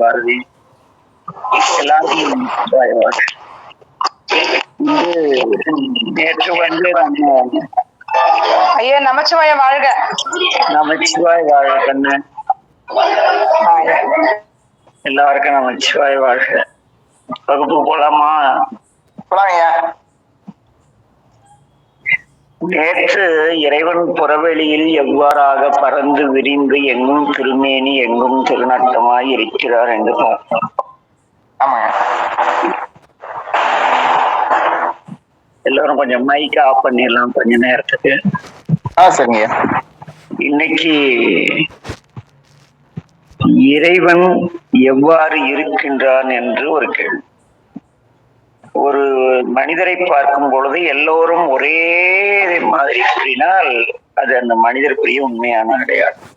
பாரதி எல்லாத்தையும் நேற்று வந்து நம்ம ஐயா நமச்சிவாய வாழ்க. நமச்சிவாய் வாழ்க கண்ணு. எல்லாருக்கும் நமச்சிவாய் வாழ்க. வகுப்பு போலாமா? போலாங்கய்யா. நேற்று இறைவன் புறவெளியில் எவ்வாறாக பறந்து விரிந்து எங்கும் திருமேனி எங்கும் திருநட்டமாய் இருக்கிறார் என்று பார்த்தோம். ஆமாங்க. எல்லாரும் கொஞ்சம் மைக் ஆஃப் பண்ணிடலாம் கொஞ்ச நேரத்துக்கு. சரிங்க. இன்னைக்கு இறைவன் எவ்வாறு இருக்கின்றான் என்று ஒரு கேள்வி. ஒரு மனிதரை பார்க்கும் பொழுது எல்லோரும் ஒரே மாதிரி கூறினால் அது அந்த மனிதருக்குரிய உண்மையான அடையாளம்.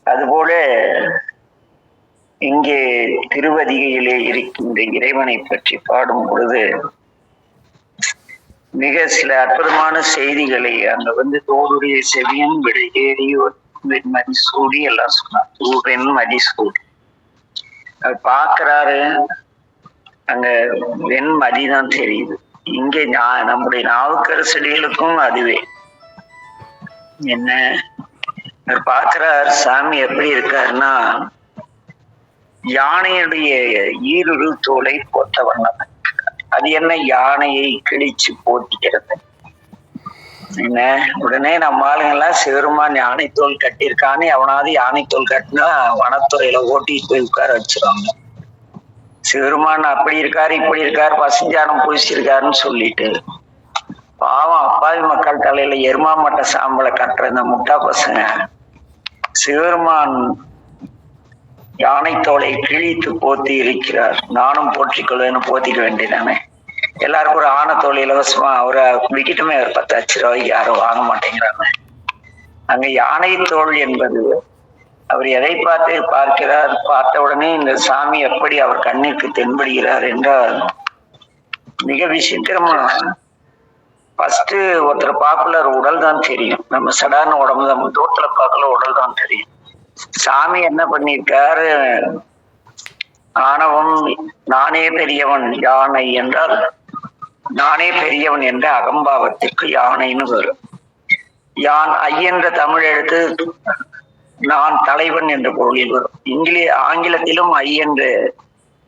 அதுபோல இங்கே திருவதிகையிலே இருக்கின்ற இறைவனை பற்றி பாடும் பொழுது மிக சில அற்புதமான செய்திகளை அங்க வந்து தோளுடைய செவியன் விடையேறி வெண்மதி சூடி எல்லாம் சொன்னார். வெண்மதி சூடி அவர் பார்க்கிறாரு, அங்க வெண்மதிதான் தெரியுது. இங்கே நம்முடைய நாவுக்கரசடிகளுக்கும் அதுவே என்ன பார்க்கிறார். சாமி எப்படி இருக்காருன்னா யானையுடைய ஈருரு தோலை போட்ட வண்ணம். அது என்ன, யானையை கிழிச்சு போட்டிக்கிறது என்ன. உடனே நம்ம ஆளுங்கெல்லாம் சிவருமான் யானை தோல் கட்டியிருக்கான்னு எவனாவது யானை தோல் கட்டினா வனத்துறையில ஓட்டிட்டு போய் உட்கார வச்சிருவாங்க. சிவருமான் அப்படி இருக்காரு இப்படி இருக்காரு பசுஞ்சானம் பூசிருக்காருன்னு சொல்லிட்டு பாவம் அப்பாவி மக்கள் தலையில எருமாமட்ட சாம்பலை கட்டுற இந்த முட்டா பசங்க சிவருமான் யானை தோலை கிழித்து போத்தி இருக்கிறார், நானும் போற்றிக்கொள்வேன்னு போத்திக்க வேண்டியதானே. எல்லாருக்கும் ஒரு ஆனத்தோல் இலவசமா அவரை விக்கிட்டுமே ஒரு 10 லட்ச ரூபாய்க்கு யாரும் வாங்க மாட்டேங்கிறாங்க. அங்க யானை தோல் என்பது அவர் எதை பார்த்து பார்க்கிறார், பார்த்த உடனே இந்த சாமி எப்படி அவர் கண்ணிற்கு தென்படுகிறார் என்றால் மிக விசித்திரமா. ஃபர்ஸ்ட் ஒருத்தர் பாப்புலர் உடல் தான் தெரியும், நம்ம சடான உடம்பு நம்ம தூரத்துல பார்க்கல உடல் தான் தெரியும். சாமி என்ன பண்ணிருக்காரு, ஆணவம் நானே பெரியவன் யானை என்றால் நானே பெரியவன் என்ற அகம்பாவத்திற்கு யானைன்னு வரும். யான் ஐயென்ற தமிழ் எழுத்து நான் தலைவன் என்ற பொருளில் வரும். ஆங்கிலத்திலும் ஐ என்ற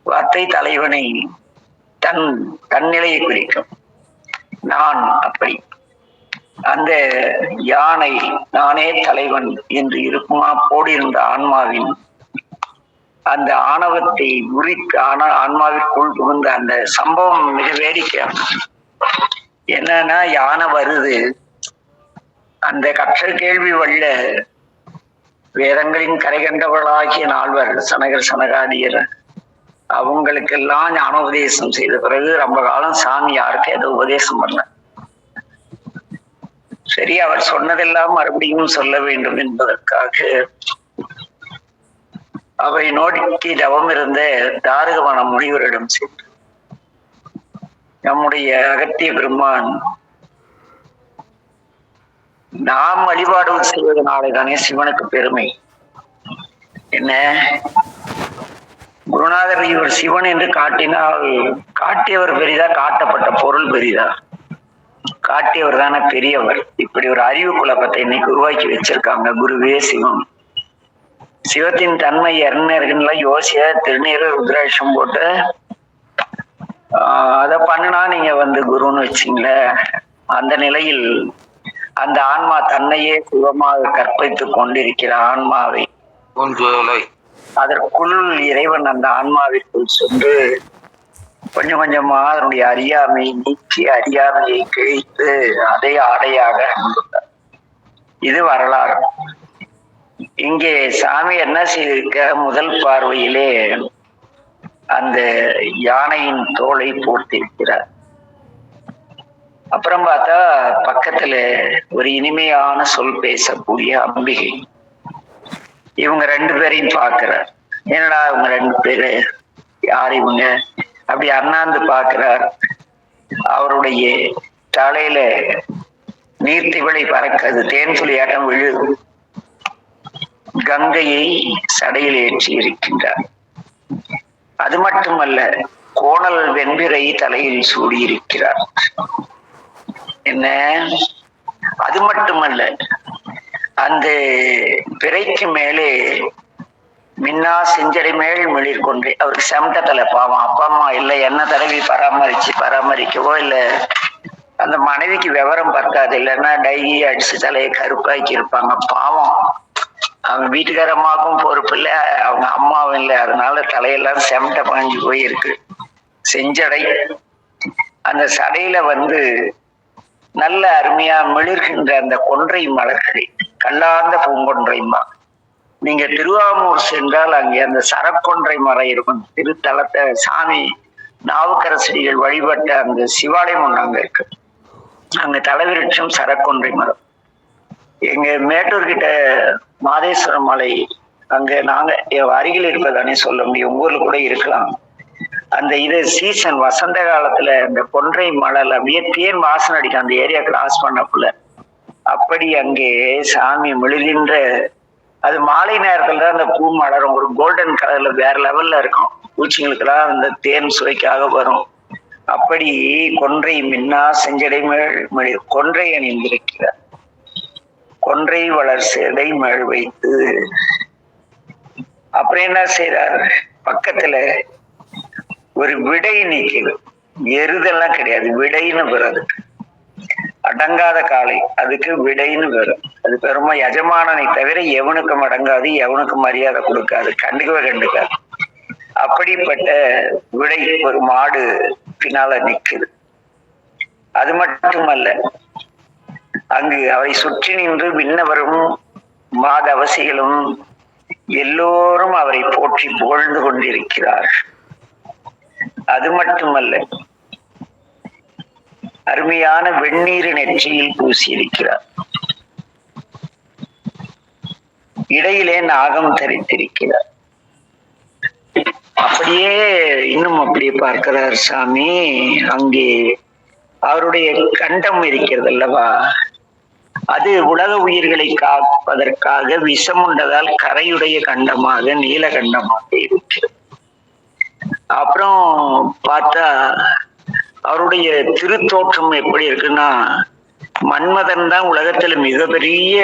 வார்த்தை தலைவனை தன்னிலையை குறிக்கும். நான் அப்படி அந்த யானை நானே தலைவன் என்று இருக்குமா போடியிருந்த ஆன்மாவின் அந்த ஆணவத்தை உரித்து ஆன்மாவிற்குள் புகுந்த அந்த சம்பவம் மிக வேடிக்கை. என்னன்னா யானை வருது, அந்த கற்றல் கேள்வி வல்ல வேதங்களின் கரை கண்டவர்களாகிய நால்வர் சனகர் சனகாதியர் அவங்களுக்கெல்லாம் ஞானோபதேசம் செய்த பிறகு ரொம்ப காலம் சாமி யாருக்கு எதோ உபதேசம் பண்ணல. சரி, அவர் சொன்னதெல்லாம் மறுபடியும் சொல்ல வேண்டும் என்பதற்காக அவரை நோக்கி தவம் இருந்த தாரகவன முனிவரிடம் சென்று நம்முடைய அகத்திய பெருமான் நாம் வழிபாடு செய்வதனாலே தானே சிவனுக்கு பெருமை என்ன. குருநாதர் இவர் சிவன் என்று காட்டினால் காட்டியவர் பெரிதா காட்டப்பட்ட பொருள் பெரிதா? காட்டியவர் தானே பெரியவர். இப்படி ஒரு அறிவு குழப்பத்தை இன்னைக்கு உருவாக்கி வச்சிருக்காங்க. குருவே சிவம், சிவத்தின் தன்மை என்ன யோசிய திருநீர் ருத்ராட்சம் போட்டு அதை பண்ணுனா நீங்க வந்து குருன்னு வச்சிங்கள. அந்த நிலையில் அந்த ஆன்மா தன்னையே சிவமாக கற்பித்துக் கொண்டிருக்கிற ஆன்மாவை அதற்குள் இறைவன் அந்த ஆன்மாவிற்குள் சென்று கொஞ்சம் கொஞ்சமா அதனுடைய அறியாமையை நீக்கி அறியாமையை கிழித்து அதை ஆடையாக அணிந்தார். இது வரலாறு. இங்கே சாமி என்ன செய்திருக்க, முதல் பார்வையிலே அந்த யானையின் தோலை போட்டிருக்கிறார். அப்புறம் பார்த்தா பக்கத்துல ஒரு இனிமையான சொல் பேசக்கூடிய அம்பிகை. இவங்க 2 பேரையும் பார்க்கிறார். என்னடா இவங்க 2 பேரு யார் இவங்க அப்படி அண்ணாந்து பார்க்கிறார். அவருடைய தலையில நீர்த்திவளை பறக்கிறது, தேன் துளியாட்டம் விழுது. கங்கையை சடையில் ஏற்றி இருக்கின்றார். அது மட்டுமல்ல, கோணல் வெண்பிறை தலையில் சூடியிருக்கிறார். என்ன, அது மட்டுமல்ல, அந்த பிறைக்கு மேலே மின்னா செஞ்சடை மேல் மிளிர் கொன்றே. அவருக்கு செமட்ட தலை, பாவம். அப்பா அம்மா இல்லை, என்ன தடவி பராமரிக்கவோ இல்லை, அந்த மனைவிக்கு விவரம் பத்தாது, இல்லைன்னா டைரி அடிச்சு தலையை கருப்பாக்கி இருப்பாங்க, பாவம். அவங்க வீட்டுக்காரம்மாவுக்கும் பொறுப்பு இல்லை, அவங்க அம்மாவும் இல்லை, அதனால தலையெல்லாம் செமட்ட பாஞ்சு போயிருக்கு. செஞ்சடை, அந்த சடையில நல்ல அருமையா மிளிர்கின்ற அந்த கொன்றை மலர்களை, கல்லார்ந்த பூங்கொன்றைமா. நீங்க திருவாமூர் சென்றால் அங்கே அந்த சரக்கொன்றை மரம் இருக்கும். திருத்தலத்தை சாமி நாவுக்கரசடிகள் வழிபட்ட அந்த சிவாலயம் ஒன்று அங்க இருக்கு. அங்க தலைவிருட்சம் சரக்கொன்றை மரம். எங்க மேட்டூர் கிட்ட மாதேஸ்வரம் மலை, அங்க நாங்க அருகில் இருப்பதானே சொல்ல முடியும், உங்க ஊர்ல கூட இருக்கலாம். அந்த இது சீசன் வசந்த காலத்துல அந்த கொன்றை மலர் அப்படியே தேன் வாசனை அடிக்கும் அந்த ஏரியா கிராஸ் பண்ணக்குள்ள. அப்படி அங்கே சாமி மிளிர்கின்ற, அது மாலை நேரத்துல தான் அந்த பூ மலரும், ஒரு கோல்டன் கலர்ல வேற லெவல்ல இருக்கும். பூச்சிங்களுக்கெல்லாம் அந்த தேன் சுவைக்காக வரும். அப்படி கொன்றை மின்னா செஞ்சடை மேல் கொன்றை அணிந்திருக்கிறார். கொன்றை வளர் செடை மேல் வைத்து அப்புறம் என்ன செய்யறார், பக்கத்துல ஒரு விடை நிக்குது. எருதெல்லாம் கிடையாது, விடைன்னு வரும். அடங்காத காலை, அதுக்கு விடைன்னு வரும். அது பெருமை எஜமானனை தவிர எவனுக்கும் அடங்காது, எவனுக்கும் மரியாதை கொடுக்காது, கண்டுக்காது. அப்படிப்பட்ட விடை ஒரு மாடு பின்னால நிக்குது. அது மட்டுமல்ல, அங்கு அவரை சுற்றி நின்று விண்ணவரும் மாதவசிகளும் எல்லோரும் அவரை போற்றி புகழ்ந்து கொண்டிருக்கிறார். அது மட்டுமல்ல, அருமையான வெந்நீர் நெற்றியில் பூசியிருக்கிறார். இடையிலே நாகம் தரித்திருக்கிறார். அப்படியே இன்னும் அப்படியே பார்க்கிறார் சாமி. அங்கே அவருடைய கண்டம் இருக்கிறது அல்லவா, அது உலக உயிர்களை காப்பதற்காக விஷமுண்டதால் கரையுடைய கண்டமாக நீலகண்டமாக இருக்கிறது. அப்புறம் பார்த்தா அவருடைய திருத்தோற்றம் எப்படி இருக்குன்னா, மன்மதன் தான் உலகத்துல மிகப்பெரிய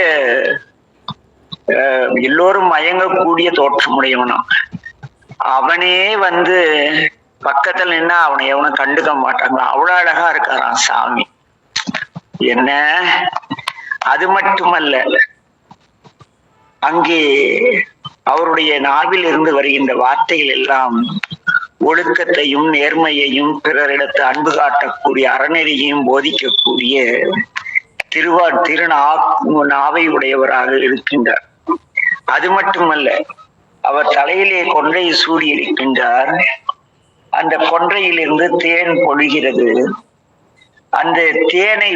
எல்லோரும் மயங்கக்கூடிய தோற்றமுடையவனா. அவனே பக்கத்துல நின்னா அவனை எவனும் கண்டுக்க மாட்டாங்க, அவ்வளவு அழகா இருக்காராம் சாமி. என்ன, அது மட்டுமல்ல, அங்கே அவருடைய நாவில் இருந்து வருகின்ற வார்த்தைகள் எல்லாம் ஒழுக்கத்தையும் நேர்மையையும் பிறரிடத்து அன்பு காட்டக்கூடிய அறநெறியையும் போதிக்கக்கூடிய நாவை உடையவராக இருக்கின்றார். அது மட்டுமல்ல, அவர் தலையிலே கொன்றை சூடி இருக்கின்றார். அந்த கொன்றையிலிருந்து தேன் பொழிகிறது. அந்த தேனை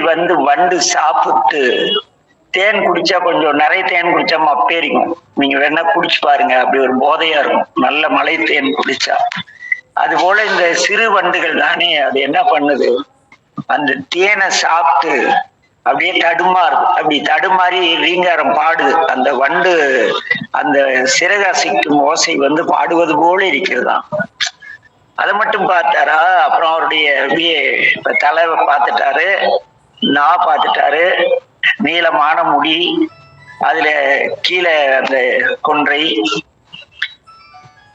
வண்டு சாப்பிட்டு, தேன் குடிச்சா கொஞ்சம் நிறைய தேன் குடிச்சா மப்பேறிக்கும். நீங்க வேணா குடிச்சு பாருங்க, அப்படி ஒரு போதையா இருக்கும் நல்ல மலை தேன் குடிச்சா. அது போல இந்த சிறு வண்டுகள் தானே, அது என்ன பண்ணுது, அந்த தேனை சாப்பிட்டு அப்படியே தடுமாறும். அப்படி தடுமாறி ரீங்காரம் பாடுது. அந்த வண்டு அந்த சிறகசைக்கும் ஓசை பாடுவது போல இருக்கிறதாம். அதை மட்டும் பார்த்தாரா? அப்புறம் அவருடைய தலை பார்த்துட்டாரு, பார்த்துட்டாரு, நீளமான முடி, அதுல கீழே அந்த கொன்றை,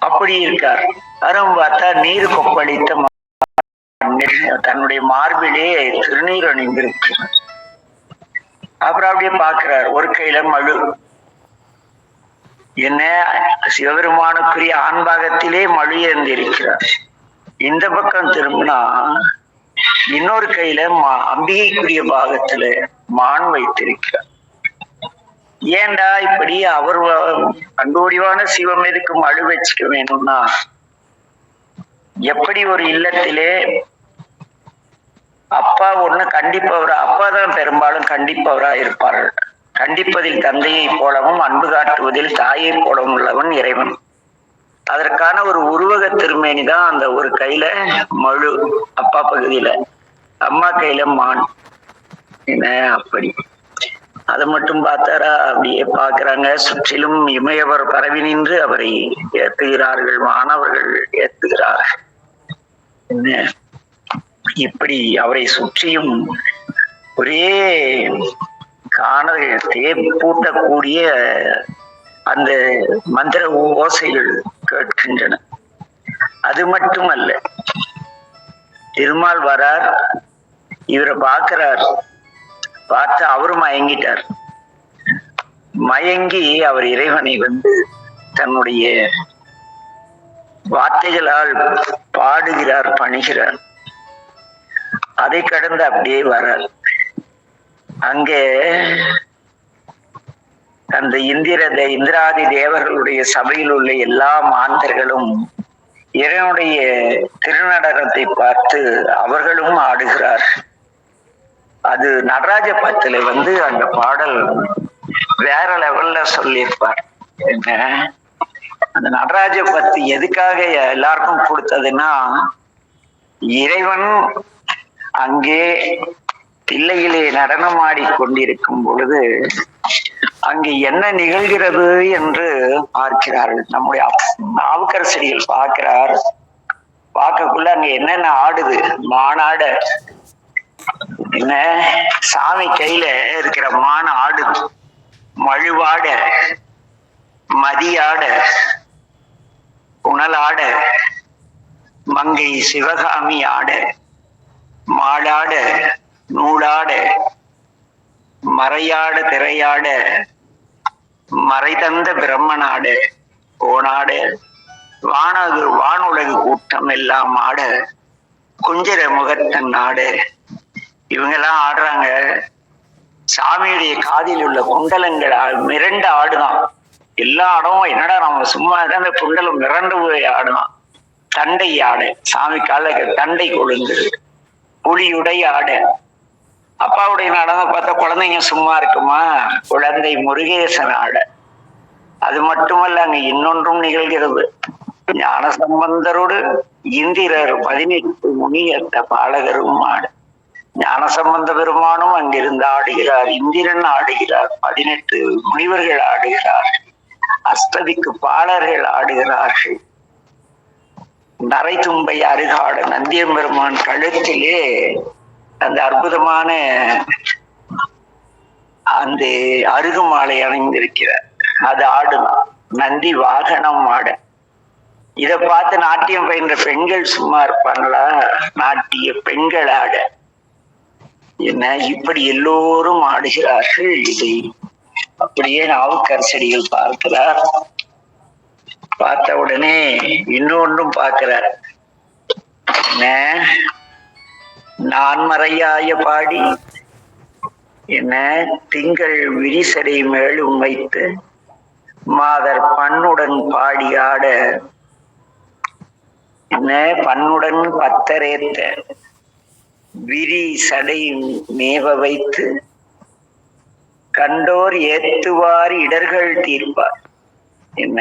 அப்படி இருக்கார். அறம் பார்த்தா நீர் கொப்பளித்த தன்னுடைய மார்பிலே திருநீர் அணிந்திருக்கு. அப்புறம் அப்படியே பார்க்கிறார், ஒரு கையில மழு. என்ன, சிவபெருமானுக்குரிய ஆண்பாகத்திலே மழு ஏந்திருக்கிறார். இந்த பக்கம் திரும்பினா இன்னொரு கையில அம்பிகைக்குரிய பாகத்துல மான் வைத்திருக்கிறார். ஏண்டா இப்படி அவர் அங்கோடிவான சிவம் எதுக்கு மழு வச்சுக்க வேணும்னா, எப்படி ஒரு இல்லத்திலே அப்பா ஒண்ணு கண்டிப்பவரா, அப்பா தான் பெரும்பாலும் கண்டிப்பவரா இருப்பார்கள். கண்டிப்பதில் தந்தையை போலவும் அன்பு காட்டுவதில் தாயை போலவும் உள்ளவன் இறைவன். அதற்கான ஒரு உருவக திருமேனி தான் அந்த ஒரு கையில மழு அப்பா பகுதியில, அம்மா கையில மான். என்ன, அப்படி அதை மட்டும் பார்த்தாரா? அப்படியே பார்க்கிறாங்க. சுற்றிலும் இமயவர் பரவி நின்று அவரை ஏத்துகிறார்கள், மாணவர்கள் ஏத்துகிறார்கள். என்ன இப்படி அவரை சுற்றியும் ஒரே காணல் தேப்பூட்டக்கூடிய அந்த மந்திர ஓசைகள் கேட்கின்றன. அது மட்டுமல்ல, திருமால் வரார், இவரை பார்க்கிறார். பார்த்து அவரும் மயங்கிட்டார். மயங்கி அவர் இறைவனை தன்னுடைய வார்த்தைகளால் பாடுகிறார், பணிகிறார். அதை கடந்து அப்படியே வரார். அங்கே அந்த இந்திராதி தேவர்களுடைய சபையில் உள்ள எல்லா மாந்தர்களும் இறைவனுடைய திருநடனத்தை பார்த்து அவர்களும் ஆடுகிறார். அது நடராஜ பத்துல அந்த பாடல் வேற லெவல்ல சொல்லியிருப்பார். என்ன அந்த நடராஜ பத்து எதுக்காக எல்லாருக்கும் கொடுத்ததுன்னா, இறைவன் அங்கே தில்லையிலே நடனமாடி கொண்டிருக்கும் பொழுது அங்கு என்ன நிகழ்கிறது என்று பார்க்கிறார்கள். நம்முடைய நாவுக்கரசடிகள் பார்க்கிறார். பார்க்கக்குள்ள அங்க என்னென்ன ஆடுது? மானாட என்ன சாமி கையில இருக்கிற மான ஆடுது, மழுவாட, மதியாட, புனலாட, மங்கை சிவகாமி ஆட, மாடாட, நூலாட, மறையாட, திரையாட, மறை தந்த பிரம்மனாட, கோணாட, வானுலகு கூட்டம் எல்லாம் ஆட, குஞ்சர முகத்தன் ஆட. இவங்கெல்லாம் ஆடுறாங்க. சாமியுடைய காதில் உள்ள குண்டலங்கள் மிரண்டு ஆடுதான். எல்லா இடமும் என்னடா நம்ம சும்மா அந்த குண்டலம் மிரண்டு போய் ஆடுதான். தண்டை ஆட, சாமி கால தண்டை கொழுந்து, புலியுடைய ஆட. அப்பாவுடைய நடனம் பார்த்தா குழந்தைங்க சும்மா இருக்குமா? குழந்தை முருகேசன் ஆட. அது மட்டுமல்ல, அங்க இன்னொன்றும் நிகழ்கிறது. ஞான சம்பந்தரோடு இந்திரர் 18 முனியத்த பாலகரும் ஆட. ஞான சம்பந்த பெருமானும் அங்கிருந்து ஆடுகிறார், இந்திரன் ஆடுகிறார், 18 முனிவர்கள் ஆடுகிறார்கள், அஷ்டதிக்கு பாலர்கள் ஆடுகிறார்கள். நரை தும்பை அருகாட நந்தியம்பெருமான் கழுத்திலே அந்த அற்புதமான அந்த அருகு மாலை அணிந்திருக்கிறார். அது ஆடுதான். நந்தி வாகனம் ஆட. இதை பார்த்து நாட்டியம் பயின்ற பெண்கள் சும்மா இருப்பாங்களா? நாட்டிய பெண்கள் ஆட. என்ன இப்படி எல்லோரும் ஆடுகிறார்கள். இதை அப்படியே நாவுக்கரசடிகள் பார்க்கிறார். பார்த்த உடனே இன்னொன்றும் பார்க்கிறார். என்ன நான்மறையாய பாடி என்ன திங்கள் விரிசடை மேலும் வைத்து மாதர் பண்ணுடன் பாடி ஆட. என்ன பண்ணுடன் பத்தரேத்த விரி சடை மேவ வைத்து கண்டோர் ஏத்துவார் இடர்கள் தீர்ப்பார். என்ன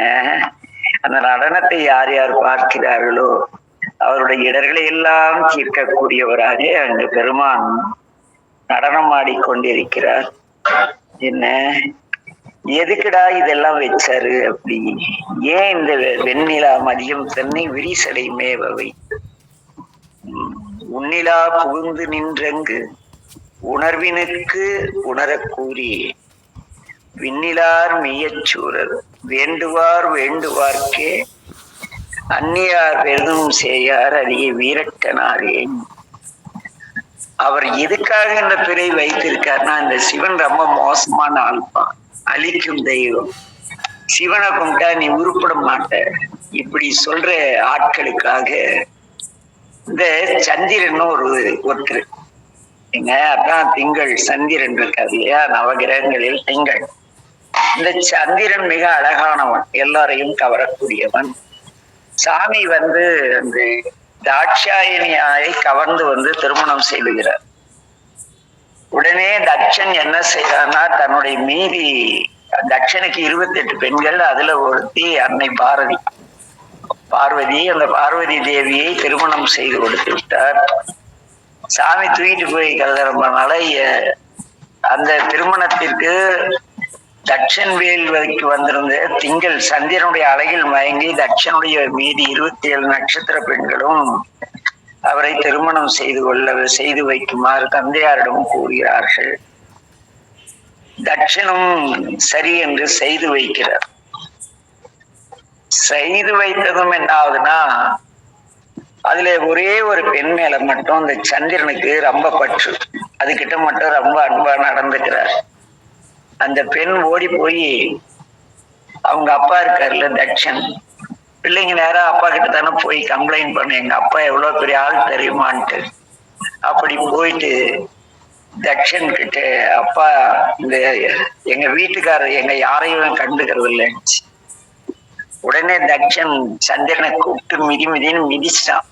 அந்த நடனத்தை யார் யார் பார்க்கிறார்களோ அவருடைய இடர்களை எல்லாம் தீர்க்கக்கூடியவராக அங்கு பெருமான் நடனம் ஆடிக்கொண்டிருக்கிறார். என்ன எதுக்குடா இதெல்லாம் வச்சாரு? அப்படி ஏன் இந்த வெண்ணிலா மதியம் தன்னை விரிசடை மேவ வைத்து உன்னிலா புகுந்து நின்றங்கு உணர்வினுக்கு உணரக் கூறி விண்ணிலார் மெய்யச்சூரர் வேண்டுவார் வேண்டுவார்க்கே அந்நியார் பெரிதும் செய்யார் அரிய வீரட்டனாரே. அவர் எதுக்காக இந்த பிறை வைத்திருக்காருன்னா, இந்த சிவன் ரொம்ப மோசமான ஆள்பான், அழிக்கும் தெய்வம். சிவனை கும்பிட்டா நீ உருப்பட மாட்ட, இப்படி சொல்ற ஆட்களுக்காக இந்த சந்திரன் ஒருத்தர் என்ன அதான் திங்கள் சந்திரன் இருக்காது இல்லையா? நவகிரகங்களில் திங்கள். இந்த சந்திரன் மிக அழகானவன், எல்லாரையும் கவரக்கூடியவன். சாமி அந்த தாட்சாயணியாயை கவர்ந்து திருமணம் செய்துகிறார். உடனே தட்சன் என்ன செய்யறான்னா, தன்னுடைய மீதி தட்சனுக்கு 28 பெண்கள், அதுல ஒருத்தி அன்னை பார்வதி. அந்த பார்வதி தேவியை திருமணம் செய்து கொடுத்து விட்டார். சாமி தூக்கிட்டு போய் கருதுறதுனால அந்த திருமணத்திற்கு தட்சன் வேள்விக்கு வந்திருந்த திங்கள் சந்திரனுடைய அழகில் மயங்கி தட்சனுடைய மீதி 27 நட்சத்திர பெண்களும் அவரை திருமணம் செய்து வைக்குமாறு தந்தையாரிடம் கூறுகிறார்கள். தட்சனும் சரி என்று செய்து வைக்கிறார். செய்து வைத்ததும் என்ன ஆகுதுன்னா, அதுல ஒரே ஒரு பெண் மேல மட்டும் அந்த சந்திரனுக்கு ரொம்ப பற்று, அதுகிட்ட மட்டும் ரொம்ப அன்பா நடந்துக்கிறார். அந்த பெண் ஓடி போய் அவங்க அப்பா இருக்காருல்ல தட்சன், பிள்ளைங்க நேரம் அப்பா கிட்ட தானே போய் கம்ப்ளைண்ட் பண்ண, எங்க அப்பா எவ்வளவு பெரிய ஆள் தெரியுமான்ட்டு. அப்படி போயிட்டு தட்சன் கிட்ட, அப்பா இந்த எங்க வீட்டுக்காரர் எங்க யாரையும் கண்டுக்கிறது இல்லைன்னு. உடனே தட்சன் சந்திரனை கூப்பிட்டு மிதின்னு மிதிச்சிட்டான்.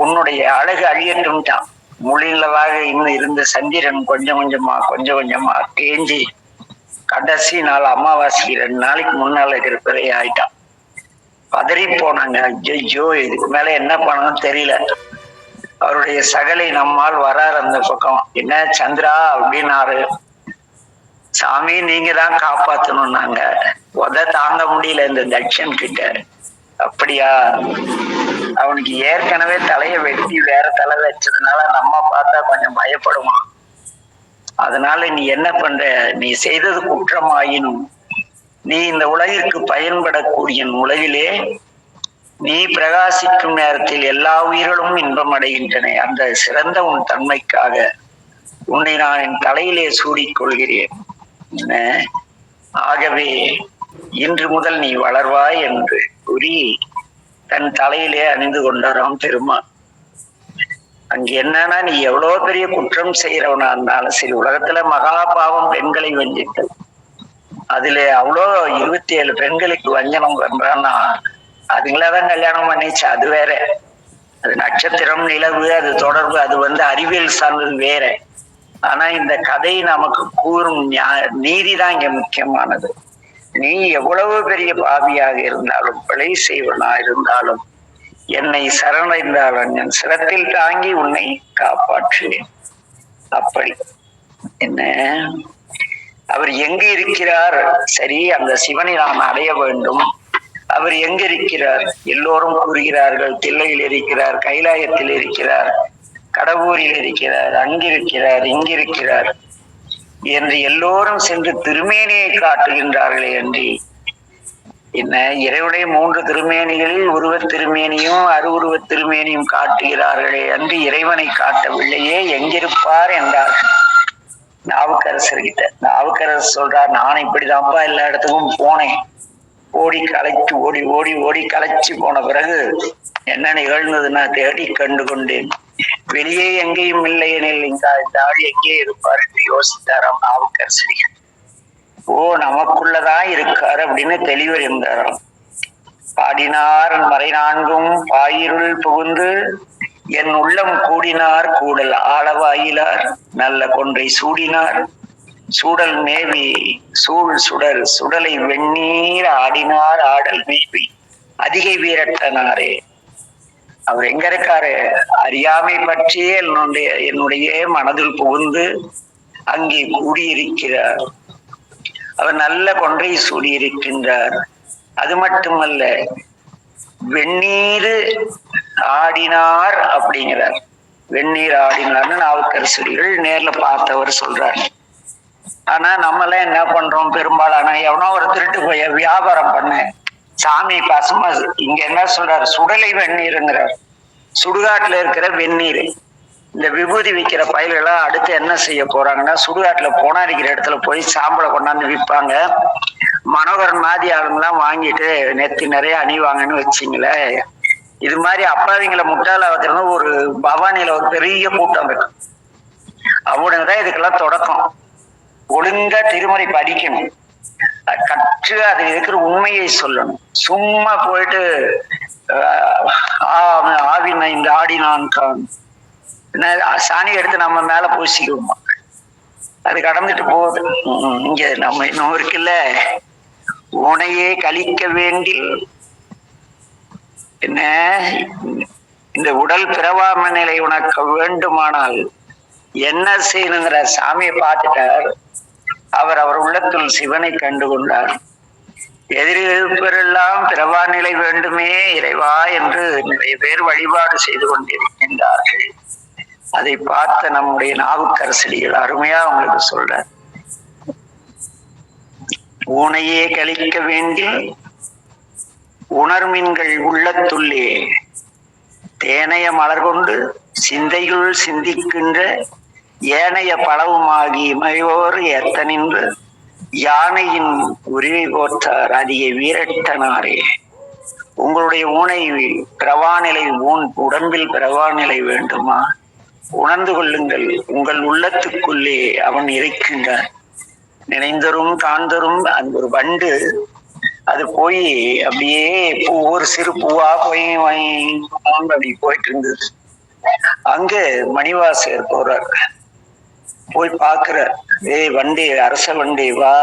உன்னுடைய அழகு அழியட்டும்ட்டான். முழிலவாக இன்னும் இருந்த சந்திரன் கொஞ்சம் கொஞ்சமா தேஞ்சி கடைசி நாள் அமாவாசைக்கு 2 நாளைக்கு முன்னால இருக்கிற பிறை ஆயிட்டான். பதறி போனாங்க. ஐயோ, இதுக்கு மேல என்ன பண்ணணும் தெரியல. அவருடைய சகலை நம்மால் வராரு அந்த பக்கம். என்ன சந்திரா அப்படின்னாரு. சாமி நீங்க தான் காப்பாத்தணும். நாங்க தாங்க முடியல இந்த தட்சன் கிட்ட. அப்படியா? அவனுக்கு ஏற்கனவே தலைய வெட்டி வேற தலை வச்சதுனால நம்ம பார்த்தா கொஞ்சம் பயப்படுவான். அதனால நீ என்ன பண்ற, நீ செய்தது குற்றமாயினும் நீ இந்த உலகிற்கு பயன்படக்கூடிய உலகிலே நீ பிரகாசிக்கும் நேரத்தில் எல்லா உயிர்களும் இன்பம் அடைகின்றன. அந்த சிறந்த உன் தன்மைக்காக உன்னை நான் என் தலையிலே சூடிக்கொள்கிறேன். ஆகவே இன்று முதல் நீ வளர்வாய் என்று கூறி தன் தலையிலே அணிந்து கொண்டாராம் பெருமான். அங்க என்னன்னா, நீ எவ்வளவு பெரிய குற்றம் செய்யறவனா இருந்தாலும் சரி, உலகத்துல மகா பாவம் பெண்களை வஞ்சித்தல். அதுல அவ்வளோ 27 பெண்களுக்கு வஞ்சனம் பண்றான்னா, அதுங்களாதான் கல்யாணம் பண்ணிச்சு, அது வேற. அது நட்சத்திரம் நிலவு அது தொடர்பு, அது அறிவியல் சார்ந்தது வேற. ஆனா இந்த கதை நமக்கு கூறும் நீதிதான் இங்க முக்கியமானது. நீ எவ்வளவு பெரிய பாவியாக இருந்தாலும் பிழை செய்வனா இருந்தாலும் என்னை சரணடைந்தாலும் என் சிரத்தில் தாங்கி உன்னை காப்பாற்றுவேன். அப்படி என்ன அவர் எங்கு இருக்கிறார்? சரி, அந்த சிவனை நாம் அடைய வேண்டும். அவர் எங்க இருக்கிறார்? எல்லோரும் கூறுகிறார்கள் தில்லையில் இருக்கிறார், கைலாயத்தில் இருக்கிறார், கடவுரில் இருக்கிறார், அங்கிருக்கிறார், இங்கிருக்கிறார் என்று எல்லோரும் சென்று திருமேனியை காட்டுகின்றார்களே என்று என்ன, இறைவனுடைய 3 திருமேனிகளில் உருவத் திருமேனியும் அருவுருவத் திருமேனியும் காட்டுகிறார்களே என்று இறைவனை காட்டவில்லையே, எங்கிருப்பார் என்றார்கள் நாவுக்கரசர் கிட்ட. நாவுக்கரசர் சொல்றார், நான் இப்படிதான்ப்பா எல்லா இடத்துக்கும் போனேன். ஓடி களைச்சு போன பிறகு என்ன நிகழ்ந்ததுன்னா, தேடி கண்டு கொண்டேன். வெளியே எங்கேயும் இல்லை எனில் இந்த ஆள் எங்கே இருப்பார் என்று யோசித்தாராம் நாவுக்கரசர். ஓ, நமக்குள்ளதான் இருக்காரு அப்படின்னு தெளிவர் இருந்தாராம். பாடினார் மறை 4ம் பாயிருள் புகுந்து என் உள்ளம் கூடினார் கூடல் ஆளவாயிலார் நல்ல கொன்றை சூடினார் சூடல் மேவி சுடலை வெந்நீர் ஆடினார் ஆடல் மேவி அதிகை வீரட்டனாரே. அவர் எங்க இருக்காரு? அறியாமை பற்றியே என்னுடைய மனதில் புகுந்து அங்கே கூடியிருக்கிறார். அவர் நல்ல கொன்றை சூடியிருக்கின்றார். அது மட்டுமல்ல, வெந்நீர் ஆடினார் அப்படிங்கிறார். வெந்நீர் ஆடினார்னு நாவுக்கரசர்கள் நேர்ல பார்த்தவர் சொல்றாரு. ஆனா நம்மளாம் என்ன பண்றோம், பெரும்பாலான எவனோ ஒரு திருட்டு போய் வியாபாரம் பண்ண சாமி பசுமா இங்க என்ன சொல்றாரு, சுடலை வெந்நீருங்கிறார். சுடுகாட்டுல இருக்கிற வெந்நீர். இந்த விபூதி விற்கிற பயல்களாம் அடுத்து என்ன செய்ய போறாங்கன்னா, சுடுகாட்டுல போனாரிக்கிற இடத்துல போய் சாம்பலை கொண்டாந்து விற்பாங்க. மனோகரன் மாதிரி ஆளுங்கெல்லாம் வாங்கிட்டு நெத்தி நிறைய அணிவாங்கன்னு வச்சிங்களேன். இது மாதிரி அப்பாவிங்களை முட்டாளாவதுன்னு ஒரு பவானியில ஒரு பெரிய கூட்டம் இருக்கு. அவனுங்கதான் இதுக்கெல்லாம் தொடக்கம். ஒழுங்கா திருமுறை படிக்கணும், கற்று அது இருக்கிற உண்மையை சொல்லணும். சும்மா போயிட்டு ஆவின இந்த ஆடினான் சாணி எடுத்து நம்ம மேல பூசிக்குவோம். அது கடந்துட்டு போகுது. இங்க நம்ம இன்னும் இருக்குல்ல, உனையே கழிக்க வேண்டி என்ன, இந்த உடல் பிறவாம நிலை உனக்கு வேண்டுமானால் என்ன செய்யணுங்கிற சாமியை பார்த்துட்டார். அவர் உள்ளத்துள் சிவனை கண்டு கொண்டார். எதிர்ப்பெல்லாம் பிறவா நிலை வேண்டுமே இறைவா என்று நிறைய பேர் வழிபாடு செய்து கொண்டிருக்கின்றார்கள். அதை பார்த்த நம்முடைய நாவுக்கரசடிகள் அருமையா அவங்களுக்கு சொல்ற, ஊனையே கழிக்க வேண்டி உணர்மின்கள் உள்ளத்துள்ளே தேனைய மலர் கொண்டு சிந்தையுள் சிந்திக்கின்ற ஏனைய பலவுமாகி இமையோர் எத்தனின்று யானையின் உரிமை போற்றார் அதிக வீரட்டனாரே. உங்களுடைய ஊனை பிறவாநிலை உடம்பில் பிறவாநிலை வேண்டுமா? உணர்ந்து கொள்ளுங்கள், உங்கள் உள்ளத்துக்குள்ளே அவன் இருக்கின்றான். நினைந்தரும் காந்தரும் அந்த ஒரு வண்டு அது போய் அப்படியே ஒரு சிறு பூவா போய் அப்படி போயிட்டு இருந்தது. அங்க மணிவாசகர் போறார், போய் பாக்குற, வண்டி அரச வண்டி வா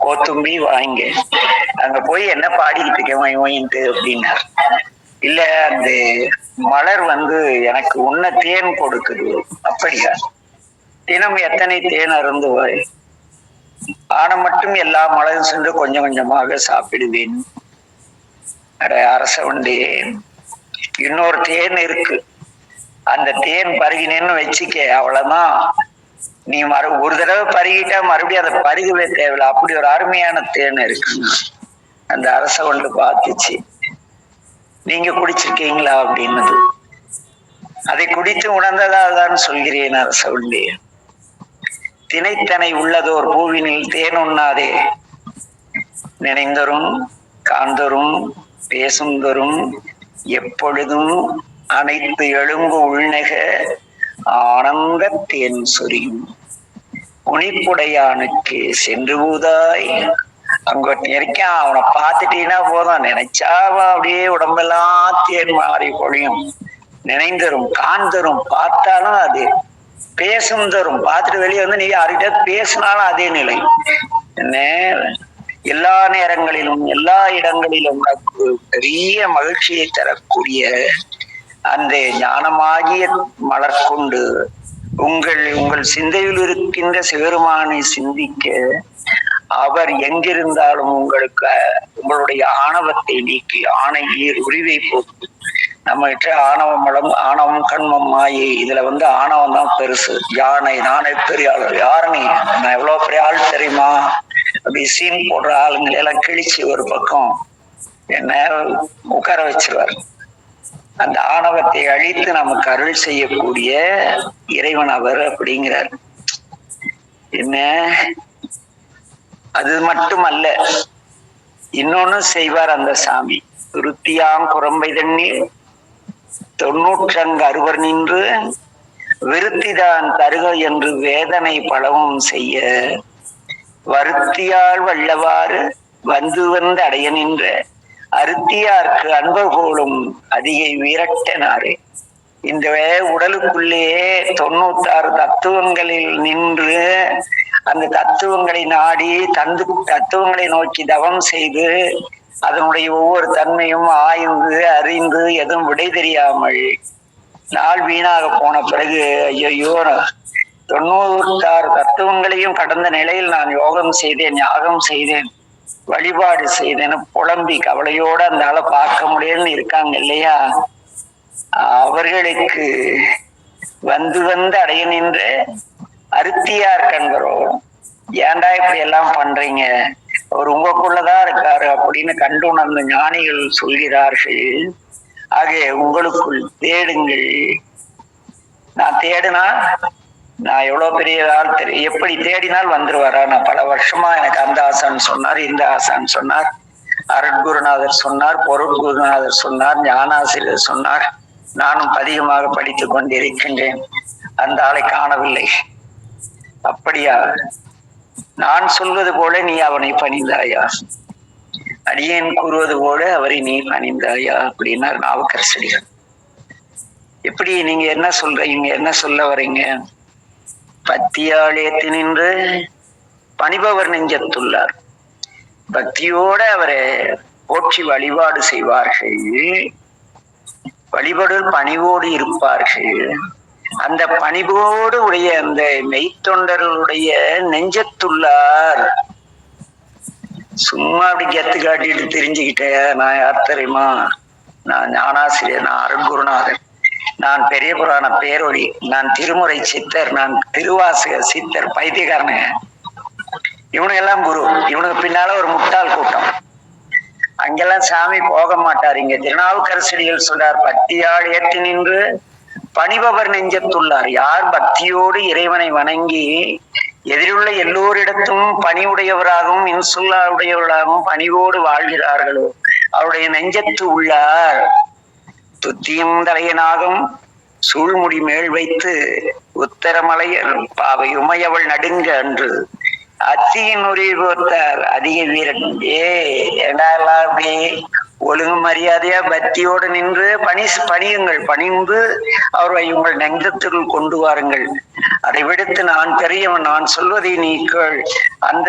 கோத்தும்பி வாங்க, அங்க போய் என்ன பாடிக்கிட்டு இருக்கேன் அப்படின்னார். இல்ல அந்த மலர் எனக்கு உன்ன தேன் கொடுக்குது. அப்படியா? தினம் எத்தனை தேன் அருந்துவாய்? ஆன மட்டும் எல்லா மலரும் சென்று கொஞ்சம் கொஞ்சமாக சாப்பிடுவேன். அரச வண்டி, இன்னொரு தேன் இருக்கு, அந்த தேன் பருகினேன்னு வச்சுக்க, அவ்வளவுதான். நீ ஒரு தடவை பருகிட்டா மறுபடியும் அதை பருகவே தேவையில்லை. அப்படி ஒரு அருமையான தேன் இருக்கு. அந்த அரச வண்டு பார்த்துச்சு, நீங்க குடிச்சிருக்கீங்களா அப்படின்னது. அதை குடித்து உணர்ந்ததாதான் சொல்கிறேன் அரச வண்டி. திணைத்தனை உள்ளதோர் பூவினில் தேன் உண்ணாதே, நினைந்தரும் காந்தரும் பேசுந்தரும் எப்பொழுதும் அனைத்து எழும்பு உள்நெக ஆனந்த தேன் சொரியும் உனிப்புடையானுக்கு சென்று ஊதாய். அங்க இருக்கான், அவனை பார்த்துட்டீங்கன்னா போதும், நினைச்சாவா அப்படியே உடம்பெல்லாம் தேன் மாறி பொழியும். நினைந்தரும் காந்தரும் பார்த்தாலும் அது, பேசும் தரும் பார்த்துட்டு வெளியே நீ யார்கிட்ட பேசினாலும் அதே நிலை. என்ன எல்லா நேரங்களிலும் எல்லா இடங்களிலும் உனக்கு பெரிய மகிழ்ச்சியை தரக்கூடிய அந்த ஞானமாகிய மலர் கொண்டு உங்கள் சிந்தையில் இருக்கின்ற சிவருமானை சிந்திக்க அவர் எங்கிருந்தாலும் உங்களுடைய ஆணவத்தை நீக்கி ஆணை ஈர் உரிவை போக்கு. நம்ம கிட்ட ஆணவம் மலம், ஆணவம் கண்மம் மாயை, இதுல ஆணவம் தான் பெருசு. யானை நானே பெரிய ஆள், யாருனே நான் எவ்வளவு பெரிய ஆள் தெரியுமா அப்படி சீன் போடுற ஆளுங்களை எல்லாம் கிழிச்சு ஒரு பக்கம் என்ன உட்கார வச்சிருவார். அந்த ஆணவத்தை அழித்து நமக்கு அருள் செய்யக்கூடிய இறைவன் அவர் அப்படிங்கிறார். என்ன அது மட்டுமல்ல, இன்னொன்னு செய்வார் அந்த சாமி. துருத்தியாம் குரம்பை தண்ணீர் 90 அறுவர் நின்று விருத்திதான் தருக என்று வேதனை பலவும் செய்ய வருத்தியால் வல்லவாறு வந்து அடைய நின்ற அருத்தியார்க்கு அன்பர் போலும் அதிகை வீரட்டனாரே. இந்த உடலுக்குள்ளேயே 96 தத்துவங்களில் நின்று அந்த தத்துவங்களை நாடி தத்துவங்களை நோக்கி தவம் செய்து அதனுடைய ஒவ்வொரு தன்மையும் ஆய்ந்து அறிந்து எதுவும் விடை தெரியாமல் நாள் வீணாக போன பிறகு ஐயோ 96 தத்துவங்களையும் கடந்த நிலையில் நான் யோகம் செய்தேன், யாகம் செய்தேன், வழிபாடு செய்தேன்னு புலம்பி கவலையோட அந்த ஆளை பார்க்க முடியும்னு இருக்காங்க இல்லையா? அவர்களுக்கு வந்து அடைய நின்று அருத்தியார் கண்பரோ, ஏன்டா இப்படி எல்லாம் பண்றீங்க, அவர் உங்களுக்குள்ளதான் இருக்காரு அப்படின்னு கண்டு உணர்ந்த ஞானிகள் சொல்கிறார்கள். ஆக உங்களுக்குள் தேடுங்கள். நான் தேடினா நான் எவ்வளவு பெரிய ஆள் தெரியும், எப்படி தேடினால் வந்துருவாரா? நான் பல வருஷமா எனக்கு அந்த ஆசான் சொன்னார், இந்த ஆசான் சொன்னார், அருட்குருநாதர் சொன்னார், பொருட்குருநாதர் சொன்னார், ஞானாசிரியர் சொன்னார், நானும் அதிகமாக படித்துக் கொண்டிருக்கின்றேன், அந்த ஆளை காணவில்லை. அப்படியா? நான் சொல்வது போல நீ அவனை பணிந்தாயா, அடியேன் கூறுவது போல அவரை நீ பணிந்தாயா அப்படின்னா நாவுக்கரசடிகள். எப்படி நீங்க என்ன சொல்றீங்க, என்ன சொல்ல வரீங்க? பக்தியாலயத்து நின்று பணிபவர் நெஞ்சத்துள்ளார். பக்தியோட அவரை போற்றி வழிபாடு செய்வார்கள், வழிபடு பணிவோடு இருப்பார்கள். அந்த பணிவோடு உடைய அந்த மெய்த்தொண்டர்களுடைய நெஞ்சத்துள்ளார். சும்மா அப்படி கெத்து காட்டிட்டு தெரிஞ்சுக்கிட்டேன். நான் யார் தெரியுமா? நான் ஞானாசிரியர், நான் அருட்குருநாதன், நான் பெரிய புராண பேரொழி, நான் திருமுறை சித்தர், நான் திருவாசக சித்தர். பைத்தியக்காரனுங்க இவனுங்க எல்லாம் குரு. இவனுக்கு பின்னால ஒரு முட்டாள் கூட்டம். அங்கெல்லாம் சாமி போக மாட்டார். இங்க திருநாவுக்கரசடிகள் சொல்றார், பக்தியால் ஏற்றி நின்று பணிபவர் நெஞ்சத்துள்ளார். யார் பக்தியோடு இறைவனை வணங்கி எதிரிலுள்ள எல்லோரிடத்தும் பணிவுடையவராகவும் இன்சுல்லாவுடையவராகவும் பணிவோடு வாழ்கிறார்களோ அவருடைய நெஞ்சத்து உள்ளார். துத்தியும் தலையனாகும் சூழ்முடி மேல் வைத்து உத்தரமலையர் பாவை உமையவள் நடுங்க அன்று அத்தியின் உரித்தார் அதிக வீரன். ஏண்டாலாம் அப்படி ஒழுங்கு மரியாதையா பக்தியோடு நின்று பணியுங்கள், பணிந்து அவரை உங்கள் நெஞ்சத்திற்குள் கொண்டு வாருங்கள். அதை விடுத்து நான் பெரியவன், நான் சொல்வதை நீ கேள், அந்த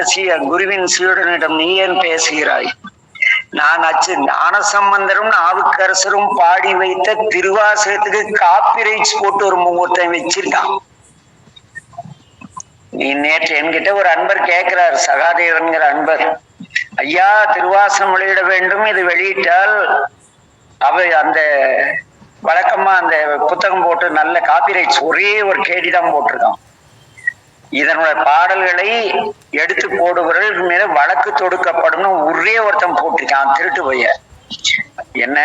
குருவின் சீடனிடம் நீ ஏன் பேசுகிறாய்? நான் ஞானசம்பந்தரும் நாவுக்கரசரும் பாடி வைத்த திருவாசகத்துக்கு காப்பிரைட்ஸ் போட்டு ஒரு முகூர்த்தம் வச்சிருக்கான். நீ நேற்று என்கிட்ட ஒரு அன்பர் கேட்கிறார், சகாதேவன்கிற அன்பர், ஐயா திருவாசகம் வெளியிட வேண்டும், இது வெளியிட்டால் அந்த வழக்கமா அந்த புத்தகம் போட்டு நல்ல காப்பிரைட்ஸ் ஒரே ஒரு கேடி தான் போட்டிருக்கான். இதனுடைய பாடல்களை எடுத்து போடுபவர்கள் மீது வழக்கு தொடுக்கப்படும் ஒரே ஒருத்தன் போட்டிருக்கான், திருட்டு பைய. என்ன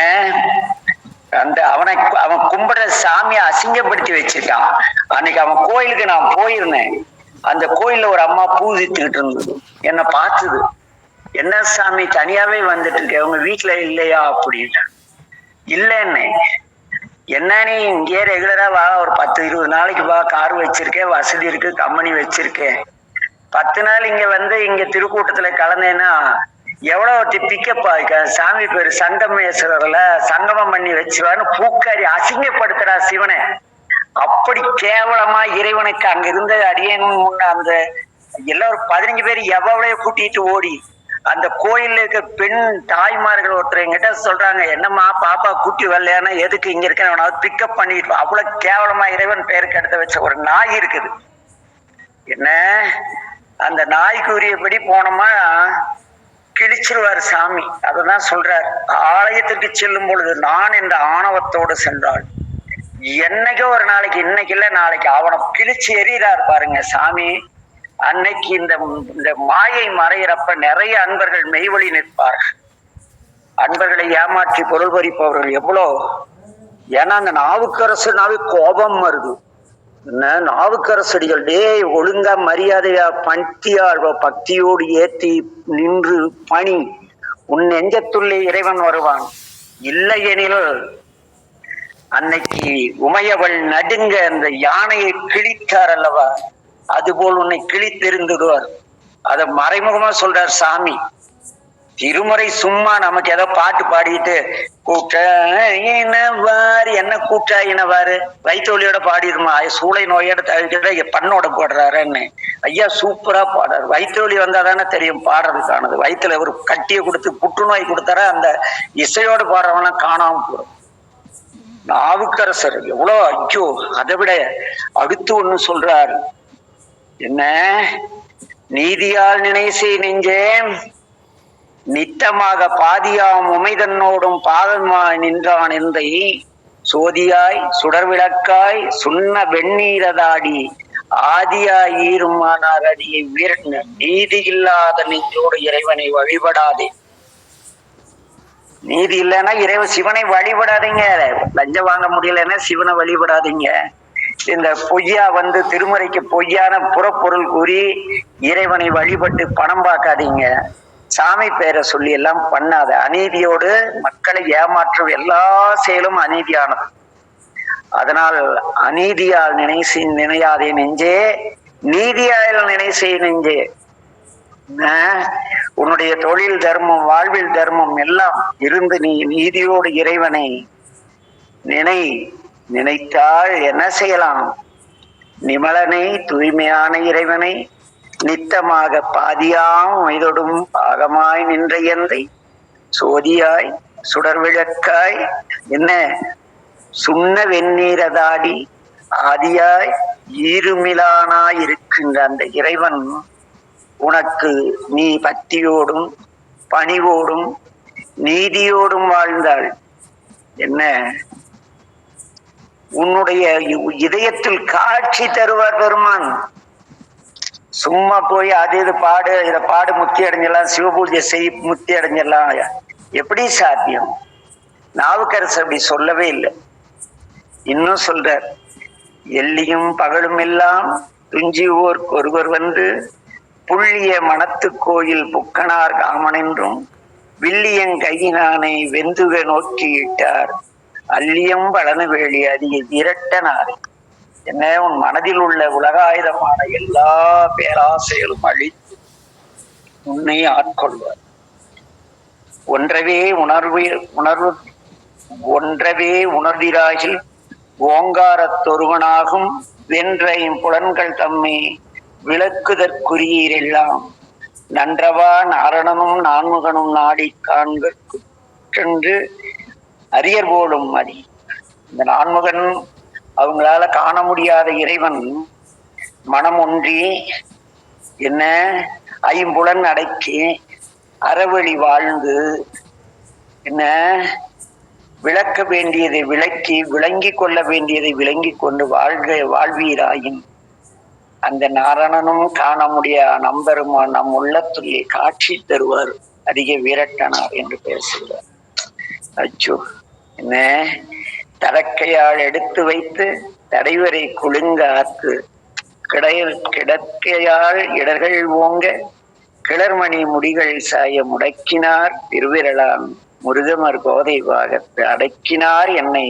அவன் கும்பிடுற சாமியை அசிங்கப்படுத்தி வச்சிருக்கான். அன்னைக்கு அவன் கோயிலுக்கு நான் போயிருந்தேன். அந்த கோயில்ல ஒரு அம்மா பூஜித்துக்கிட்டு இருந்தது, என்ன பார்த்தது. என்ன சாமி தனியாவே வந்துட்டு இருக்க, உங்க வீட்டுல இல்லையா அப்படின்னு. இல்லைன்னு. என்ன நீ இங்கே ரெகுலரா வா, ஒரு 10-20 நாளைக்கு வா, கார் வச்சிருக்கேன், வசதி இருக்கு, கம்பெனி வச்சிருக்கேன், 10 நாள் இங்க வந்து இங்க திருக்கூட்டத்துல கலந்தேன்னா எவ்வளவு பிக்கப்பா சாமி பேரு சங்கமேஸ்வரர்ல சங்கமம் பண்ணி வச்சுவான்னு பூக்காரி அசிங்கப்படுத்துறா சிவனை. அப்படி கேவலமா இறைவனுக்கு அங்க இருந்த அடியேனும் முன்ன அந்த எல்லாரும் 15 பேர் எவ்வளவு கூட்டிட்டு ஓடி அந்த கோயில்ல இருக்க பெண் தாய்மார்கள் ஒருத்தர் என்கிட்ட சொல்றாங்க, என்னம்மா பாப்பா கூட்டி வரலையானா எதுக்கு இங்க இருக்க பிக்கப் பண்ணிட்டு. அவ்வளவு கேவலமா இறைவன் பெயருக்கு எடுத்து வச்ச ஒரு நாய் இருக்குது. என்ன அந்த நாய்க்கு உரியபடி போனோமா கிழிச்சிருவார் சாமி. அததான் சொல்றார், ஆலயத்துக்கு செல்லும் பொழுது நான் என்ற ஆணவத்தோடு சென்றாள். என்னைக்கோ ஒரு நாளைக்கு, இன்னைக்கு இல்ல நாளைக்கு அவனை கிழிச்சு எறிகிறார் பாருங்க சாமி. அன்னைக்கு இந்த மாயை மறையிறப்ப நிறைய அன்பர்கள் மெய்வழி நிற்பார்கள். அன்பர்களை ஏமாற்றி பொருள் பறிப்பவர்கள் எவ்வளோ. ஏன்னா அந்த நாவுக்கரசுனாவே கோபம் வருது. என்ன நாவுக்கரசடிகள், ஒழுங்கா மரியாதையா பக்தியோடு ஏற்றி நின்று பணி, உன் நெஞ்சத்துள்ளே இறைவன் வருவான். இல்லை எனில் அன்னைக்கு உமையவள் நடுங்க அந்த யானையை கிழித்தார் அல்லவா, அதுபோல் உன்னை கிழித்திருந்துடுவார். அத மறைமுகமா சொல்றார் சாமி. திருமுறை சும்மா நமக்கு ஏதோ பாட்டு பாடிட்டு கூட்டாரு என்ன கூட்டாயினவாரு வயிற்றுவலியோட பாடிடுமா, சூளை நோயோட தவிர்க்கிற பண்ணோட போடுறாருன்னு. ஐயா சூப்பரா பாடுறாரு. வயிற்றுவலி வந்தாதானே தெரியும் பாடுறதுக்கானது. வயிற்றுல ஒரு கட்டியை கொடுத்து புற்றுநோய் கொடுத்தாரா அந்த இசையோடு பாடுறவங்களாம் காணாம போறோம். நாவுக்கரசர் எவ்வளோ ஐயோ. அதை விட அடுத்து ஒண்ணு சொல்றாரு, என்ன நீதியால் நினைசை நெஞ்சேன் நித்தமாக பாதியாம் உமைதன்னோடும் பாதமாய் நின்றான் எந்தை சோதியாய் சுடர் விளக்காய் சுண்ண வெண்ணீரதாடி ஆதியாய் ஈருமானார் அடியை வீரன். நீதி இல்லாத நெஞ்சோடு இறைவனை வழிபடாதே. நீதி இல்லைன்னா இறைவன் சிவனை வழிபடாதீங்க. லஞ்சம் வாங்க முடியலன்னா சிவனை வழிபடாதீங்க. இந்த பொய்யா திருமுறைக்கு பொய்யான புறப்பொருள் கூறி இறைவனை வழிபட்டு பணம் பார்க்காதீங்க. சாமி பேரை சொல்லி எல்லாம் பண்ணாத. அநீதியோடு மக்களை ஏமாற்றும் எல்லா செயலும் அநீதியானது. அதனால் அநீதியால் நினையாதே நெஞ்சே, நீதியால் நினைசை நெஞ்சே. உன்னுடைய தொழில் தர்மம் வாழ்வில் தர்மம் எல்லாம் இருந்து நீ நீதியோடு இறைவனை நினைத்தால் என்ன செய்யலாம்? நிமலனை தூய்மையான இறைவனை நித்தமாக பாதியாம் உமைதொடும் பாகமாய் நின்ற எந்தை சோதியாய் சுடர் விளக்காய் என்ன சுண்ண வெந்நீரதாடி ஆதியாய் ஈருமிலானாய் இருக்கின்ற அந்த இறைவன் உனக்கு நீ பக்தியோடும் பணிவோடும் நீதியோடும் வாழ்ந்தாள் என்ன உன்னுடைய இதயத்தில் காட்சி தருவார் பெருமான். சும்மா போய் அது இது பாடு இதை பாடு முக்தி அடைஞ்சிடலாம், சிவபூஜை செய் முக்தி அடைஞ்சிடலாம், எப்படி சாத்தியம்? நாவுக்கரசு அப்படி சொல்லவே இல்லை. இன்னும் சொல்றார், எல்லியும் பகலும் எல்லாம் துஞ்சியோர்க்கு ஒருவர் வந்து புள்ளிய மனத்து கோயில் புக்கனார் காமனென்றும் வில்லியங் கையினானை வெந்துக நோக்கியிட்டார் அல்லியம் பழனவேலி அதிக இரட்டனார். என்ன உன் மனதில் உள்ள உலகாயுதமான எல்லா பேராசைகளும் அழித்து உன்னை ஆட்கொள்வார். ஒன்றவே உணர்விராகில் ஓங்காரத்தொருவனாகும் வென்ற புலன்கள் தம்மை விளக்குதற்குரியெல்லாம் நன்றவா நாரணனும் நான்முகனும் நாடி காண்பென்று அரியர் போலும் அறி. இந்த நான்முகன் அவங்களால காண முடியாத இறைவன் மனம் ஒன்றி என்ன ஐம்புலன் அடக்கி அறவழி வாழ்ந்து என்ன விளக்க வேண்டியதை விளக்கி விளங்கி கொள்ள வேண்டியதை விளங்கி கொண்டு வாழ்வீராயின் அந்த நாரணனும் காண முடியா நம்பெருமா நம் உள்ளத்துள்ளே காட்சி தருவார் அதிக வீரட்டனார் என்று பேசுகிறார். அச்சோ என்ன தடக்கையால் எடுத்து வைத்து தடைவரை குலுங்க ஆத்து கிடக்கையால் இடர்கள் ஓங்க கிளர்மணி முடிகள் சாய முடக்கினார் திருவிரலான் முருகமர் கோதை பாகத்து அடக்கினார் என்னை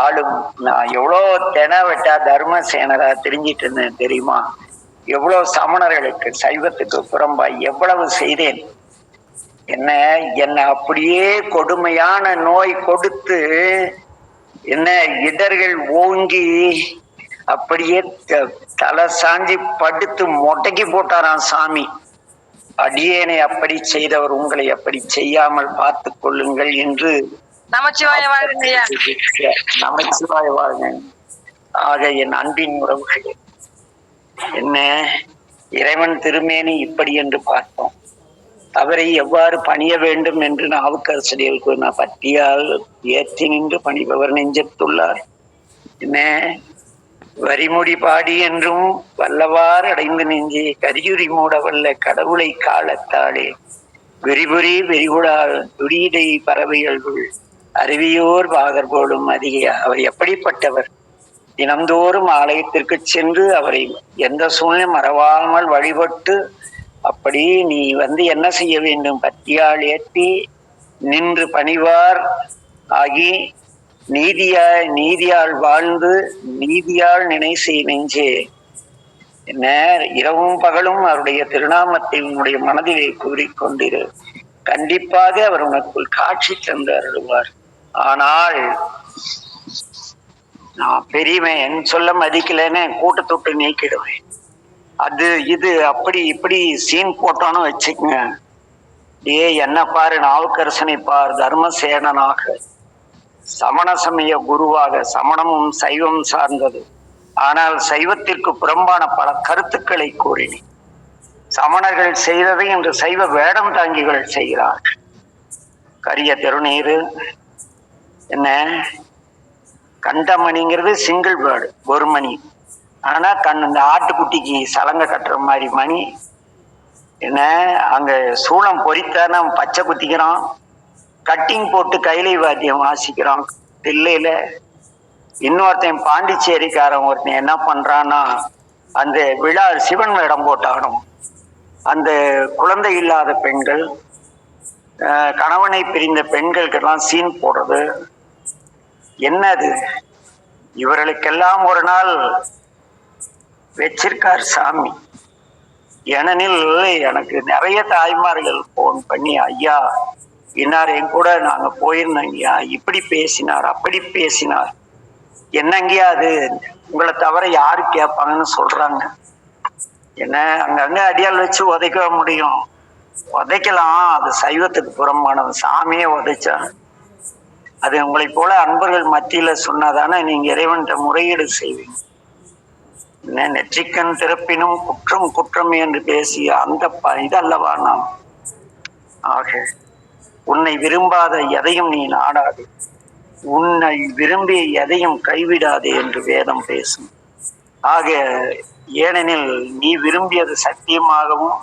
ஆளும். நான் எவ்வளோ தென வெட்டா தர்மசேனரா தெரிஞ்சிட்டு இருந்தேன் தெரியுமா? எவ்வளவு சமணர்களுக்கு சைவத்துக்கு புறம்பாய் எவ்வளவு செய்தேன். என்ன அப்படியே கொடுமையான நோய் கொடுத்து என்ன இடர்கள் ஓங்கி அப்படியே தலை சாஞ்சி படுத்து மொட்டைக்கு போட்டாராம் சாமி. அடியேனை அப்படி செய்தவர் உங்களை அப்படி செய்யாமல் பார்த்து கொள்ளுங்கள் என்று நமச்சிவாய வாழ்க. ஆக என் அன்பின் உறவுகள் என்ன இறைவன் திருமேனி இப்படி என்று பார்த்தோம். அவரை எவ்வாறு பணிய வேண்டும் என்று நாவுக்கரசடிகளுக்கு நான் பத்தியால் ஏற்றி நின்று பணிபவர் நெஞ்சத்துள்ளார். என்ன வரிமுடி பாடி என்றும் வல்லவாறு அடைந்து நெஞ்சே கரியுரி மூட வல்ல கடவுளை காலத்தாலே விரிபுரி வெறிகுடா துரியதை பறவைகளுள் அருவியோர் பாகர் போலும் அதிக. அவர் எப்படிப்பட்டவர்? தினந்தோறும் ஆலயத்திற்கு சென்று அவரை எந்த சூழ்நிலை மறவாமல் வழிபட்டு அப்படி நீ என்ன செய்ய வேண்டும்? பத்தியால் ஏற்றி நின்று பணிவார் ஆகி நீதியால் வாழ்ந்து நீதியால் நினை செய் நெஞ்சே. என்ன இரவும் பகலும் அவருடைய திருநாமத்தை உன்னுடைய மனதிலே கூறிக்கொண்டிரு. கண்டிப்பாக அவர் உனக்குள் காட்சி தந்து அருள்வார். ஆனால் நான் பெரியவன் சொல்ல மதிக்கலன்னு கூட்டத்தொட்டு நீக்கிடுவேன். அது இது அப்படி இப்படி சீன் போட்டானு வச்சுக்கங்க. என்ன பாரு, நாவுக்கரசனை பார், தர்மசேனனாக சமண சமய குருவாக. சமணமும் சைவம் சார்ந்தது, ஆனால் சைவத்திற்கு புறம்பான பல கருத்துக்களை கூறினேன். சமணர்கள் செய்ததை இன்று சைவ வேடம் தாங்கிகள் செய்கிறார்கள். கரிய திருநீரு என்ன கண்டமணிங்கிறது சிங்கிள் வேர்டு, ஒரு மணி. ஆனா இந்த ஆட்டுக்குட்டிக்கு சலங்கை கட்டுற மாதிரி மணி. என்ன அங்க சூளம் பொறித்தான பச்சை குத்திக்கிறான், கட்டிங் போட்டு கைலை வாத்தியம் வாசிக்கிறான் தில்லையில. இன்னொருத்தன் பாண்டிச்சேரிக்காரன் ஒருத்தன் என்ன பண்றான்னா அந்த விழா சிவன் வேடம் போட்டாகணும். அந்த குழந்தை இல்லாத பெண்கள், கணவனை பிரிந்த பெண்களுக்கெல்லாம் சீன் போடுறது என்னது? இவர்களுக்கெல்லாம் ஒரு நாள் வச்சிருக்கார் சாமி. ஏனெனில் எனக்கு நிறைய தாய்மார்கள் போன் பண்ணி, ஐயா இன்னார் என் கூட நாங்க போயிருந்தோம் ஐயா, இப்படி பேசினார் அப்படி பேசினார், என்னங்கயா அது உங்களை தவிர யாரு கேட்பாங்கன்னு சொல்றாங்க. என்ன அங்கங்க அடியால் வச்சு உதைக்க முடியும், உதைக்கலாம், அது சைவத்துக்கு புறம்பானது. சாமியே உதைச்சா அது உங்களை போல அன்பர்கள் மத்தியில சொன்னாதானே நீங்க இறைவன்கிட்ட முறையீடு செய்வீங்க. நெற்றிக்கண் திறப்பினும் குற்றம் குற்றம் என்று பேசிய அந்த இதல்லவா நாம். ஆக உன்னை விரும்பாத எதையும் நீ நாடாது, உன்னை விரும்பிய எதையும் கைவிடாதே என்று வேதம் பேசும். ஆக ஏனெனில் நீ விரும்பியது சத்தியமாகவும்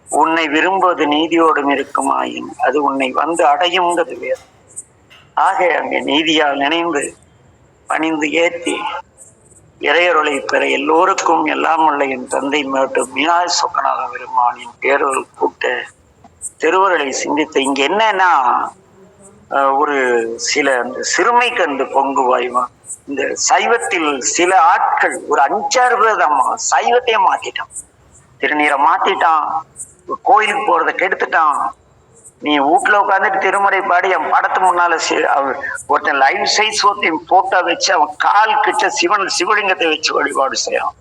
உன்னை விரும்புவது நீதியோடும் இருக்குமாயின் அது உன்னை வந்து அடையுங்கிறது வேதம். ஆக அங்கே நீதியால் நினைந்து பணிந்து ஏற்றி இறையருளை பெற எல்லோருக்கும் எல்லாம் உள்ள என் தந்தை மேட்டு மீனாய் சொக்கநாத பெருமானின் பேரொருள் கூட்ட திருவருளை சிந்தித்த இங்க என்னன்னா ஒரு சில அந்த சிறுமை கண்டு பொங்கு வாய்வா. இந்த சைவத்தில் சில ஆட்கள் ஒரு 5-6 பேர் தான் சைவத்தையே மாத்திட்டான், திருநீரை மாத்திட்டான், கோயிலுக்கு போறதை கெடுத்துட்டான். நீ வீட்டுல உட்காந்துட்டு திருமுறை பாடி என் படத்து முன்னால ஒருத்தன் லைவ் சைஸ் ஒருத்தன் போட்டோ வச்சு அவன் கால் கிட்ட சிவலிங்கத்தை வச்சு வழிபாடு செய்யறான்.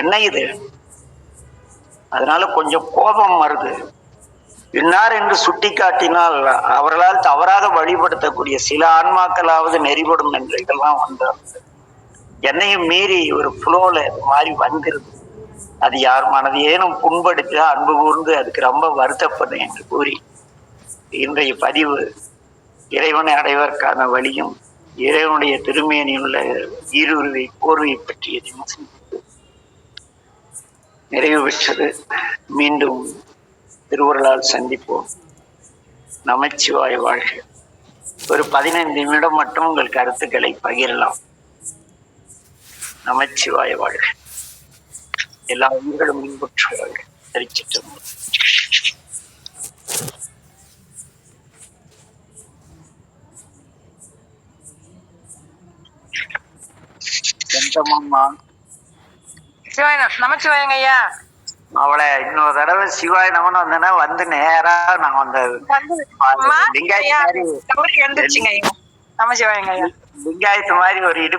என்ன இது? அதனால கொஞ்சம் கோபம் வருது. இன்னார் என்று சுட்டி காட்டினால் அவர்களால் தவறாக வழிபடுத்தக்கூடிய சில ஆன்மாக்களாவது நெறிபடும் என்று இதெல்லாம் வந்தார். என்னையும் மீறி ஒரு புலோல மாதிரி வந்துருது. அது யார் மனதையேனும் புண்படுத்த அன்பு கூர்ந்து அதுக்கு ரொம்ப வருத்தப்படுறேன் என்று கூறி இன்றைய பதிவு இறைவனை அடைவதற்கான வழியும் இறைவனுடைய திருமேனியில் உள்ள ஈருருவை போர்வை பற்றிய நிறைவு பெற்றது. மீண்டும் திருவருளால் சந்திப்போம். நமச்சிவாய வாழ்க. ஒரு 15 நிமிடம் மட்டும் உங்கள் கருத்துக்களை பகிரலாம். நமச்சிவாய வாழ்க. எல்லா உயிர்களும் இன்புற்று வாழ்க. திருச்சிற்றம்பலம். எந்தம்மா நமச்சிவாயங்க ஐயா. அவளை இன்னொரு தடவை சிவாய நமன்னு வந்தேன்னா வந்து நேரா நான் அந்த லிங்காயத்து மாதிரி ஒரு இடுப்பு